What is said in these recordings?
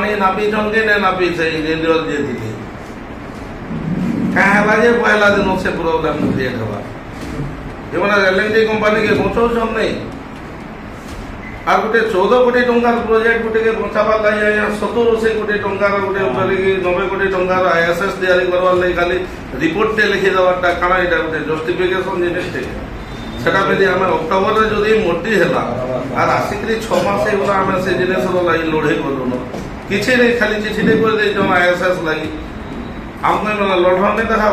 पानी नापीछन कि नहीं नापी से इंजीनियर जे थी क्या है जे पहला दिन से प्रॉब्लम क्रिएट हुआ ये मैंने एलएनजी कंपनी के पहुँचाऊन नहीं और गोटे 14 कोटी टंकार प्रोजेक्ट गोटे के पहुँचाबार लगे आज्ञा 70-80 कोटी टंकार गोटे 90 कोटी टंकार आईएसएस तैयारी करवार लगे खाली रिपोर्ट लिखिदेवार्टा काଣା এটা गोटे जस्टिफिकेशन जिनिसटे सेटा बेदी आम अक्टोबर जदि मोटी है और आसिक 6 मास आम से जिनस लगे लड़े करूँ किसी नहीं खाली चिठी कर आईएसएस लगी आमको लड़वा नहीं देखा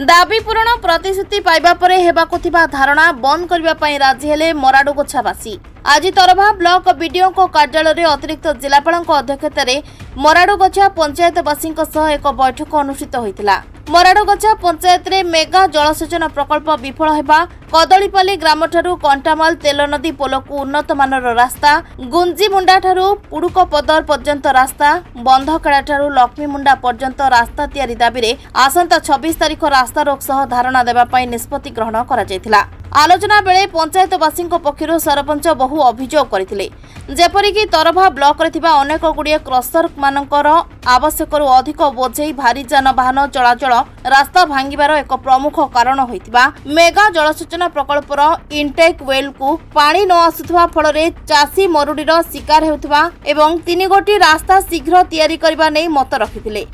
दाबी पूरण प्रतिश्रुति पाइबा परे हेबाकु थिबा धारणा बंद करबा पई राजी हेले मराडुगछावासी। आज तरभा ब्लॉक बीडीओ कार्यालय अतिरिक्त जिलापाल अध्यक्षतार मराडुगछा पंचायतवासी एक बैठक अनुष्ठित होइतिला। मराडुगछा पंचायत रे मेगा जलसेचन प्रकल्प विफल हेबा, कदलीपाली ग्राम ठारू कंटामाल तेल नदी पोल को उन्नत मानर रास्ता, गुंजीमुंडा ठारू पुडुकपदर पर्यंत रास्ता, बंधखेड़ा ठारू लक्ष्मीमुंडा पर्यंत रास्ता तैयारी दाबी रे आसंता 26 तारिख रास्ता रोक सह धारणा देबा पई निष्पत्ति ग्रहण करा जायतिला। आलोचना बेले पंचायतवासी पक्षर सरपंच बहु अभियोग करथिले, जेपरिक तरभा ब्लॉक रे थिबा अनेक गुड़िए क्रसर मानकर आवश्यकरू अधिक बोझेई भारी जानवाहन चलाचल रास्ता भांगिबार एक प्रमुख कारण होइतिबा, मेगा जलसेचन प्रकल्पर इनटेक वेल को पानी न आसुथबा फल रे चासी मरुडीर शिकार हेउथबा एवं 3 गोटी रास्ता शीघ्र तैयारी करबा नै मत रखिथिले।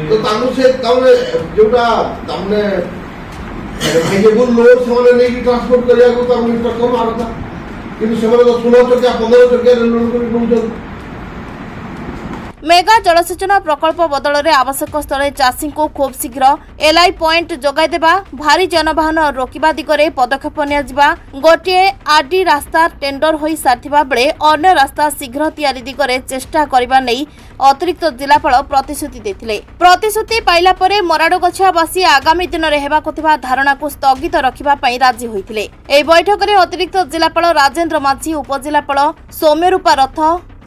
तो तानु से तमने जोटा तमने वेजिटेबल लोड से नहीं ट्रांसपोर्ट करिया को तमने ट्रक मारता किंतु से तो 16 चकिया 15 चकिया लोड कर नउछन। मेगा जलसेचन प्रकल्प बदल में आवश्यक स्थल चाषी को खूब शीघ्र एलआई पॉइंट जगाई देबा, भारी जानवाहन रोकवा दिगरे पदक्षेप नियाजिबा, गोटे आरडी रास्ता टेंडर होई साथिबा बेले अन्य रास्ता शीघ्र तैयारी दिगरे चेष्टा करबा नै अतिरिक्त जिलापाल प्रतिश्रुति देथिले। प्रतिश्रुति पाइला परे मराडुगछावासी आगामी दिन में हेबाकु थिबा धारणा को स्थगित रखिबा पई राजी होइथिले। एई बैठक में अतिरिक्त जिलापाल राजेंद्र माझी, उपजिलापाल Soumyarupa Rath,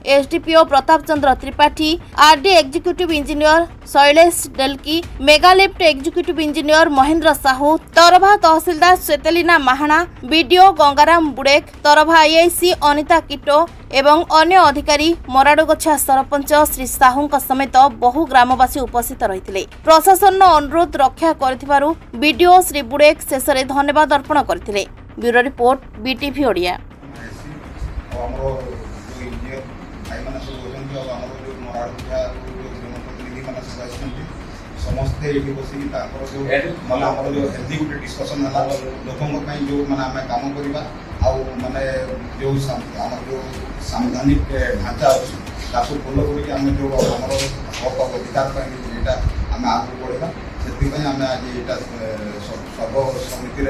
SDPO Pratap Chandra Tripathi, RD executive engineer Shailesh Delki, mega lift executive engineer Mahendra Sahu, Tarbha tehsildar Swetalina Mahana, BDO Gangaram Budek, Tarbha IIC Anita Kito एवं अन्य अधिकारी, मराडुगछा सरपंच श्री साहू समेत बहु ग्रामवासी उपस्थित रहिथिले। प्रशासन अनुरोध रक्षा करथिबारु बीडीओ श्री बुड़ेक शेष में धन्यवाद अर्पण करथिले। Bureau report BTV Odia. समस्ते ये बसिक जो माने जो हेल्दी गोटे डिस्कसन है लोकों जो माने आम कम करवा माने जो जो संवैधानिक ढांचा अच्छी फॉलो करके जो आम हक अधिकार आम आगे बढ़ा से आम आज यहाँ सर्व समिति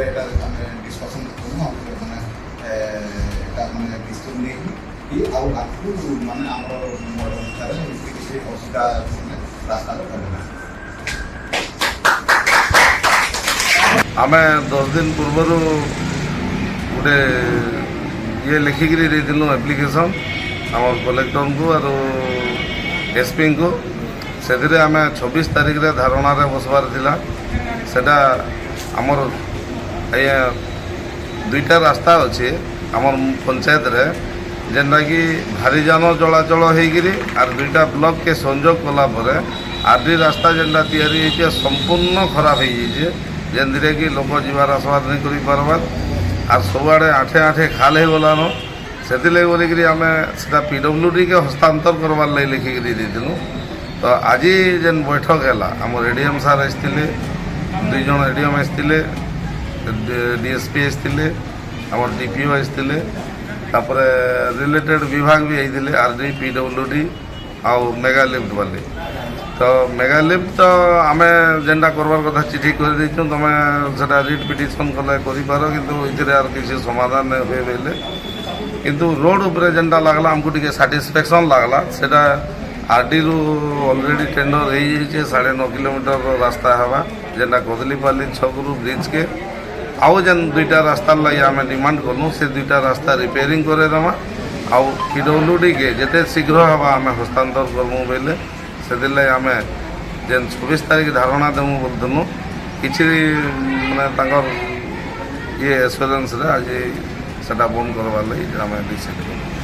डिस्कसन करूँ माने डिस्कस नहीं आगे माने असुविधा रास्ता आम 10 दिन पूर्वर गोटे ये लिखिकी देलु एप्लिकेशन आम कलेक्टर को और एसपी को से आम 26 तारिख रे धारणा रे बसबार थिला सेटा आमर दुईटा रास्ता अच्छे आमर पंचायत रे जेनटा कि भारी जान चलाचल होगी और दुईटा ब्लॉक के संजोग कला परे आरडी रास्ता जेनटा तैयारी होइछे संपूर्ण खराब हो जाइए जेनथिरे कि लोक जीवार आसबार नहीं करि पारबार और सबुआड़े आठे आठे खाल हो गलान से बोलिकी आम से पीडब्ल्यूडी के हस्तांतर करवार लगे लिखिकी देलु। तो आज जेन बैठक है आम एडीएम सार आसते 2 जन एडीएम आसते डीएसपी आसते आम डीपीओ आसते तापर रिलेटेड विभाग भी आते आरडी पीडब्ल्यूडी आउ मेगा लिफ्ट वाले। तो मेगा लिफ्ट तो आम जेनटा करवार कथा चिठी कर तुम से रिट पिटिशन कले कर कि किसी समाधान नहीं हुए बोले किंतु रोड उपरे जेनटा लगला आमको टी साटिस्फैक्शन लगला सेटा आरडी रु ऑलरेडी टेंडर हो 9.5 किलोमीटर रास्ता हवा जेनटा कदलीपाली छकरू ब्रिज के आउ जेन दुईटा रास्ता लगे आम डिमांड करूँ से दुईटा रास्ता रिपेयरिंग करदेमा आउ पीडब्ल्यूडी के जिते शीघ्र हवा आम हस्तांतर करमु बोले से आम जेन 26 तारिख धारणा देमु बोलुँ कि माने ये एश्योरेंस आज সেটা বন্ধ করবার লাগি আমি ডিসাইড করি।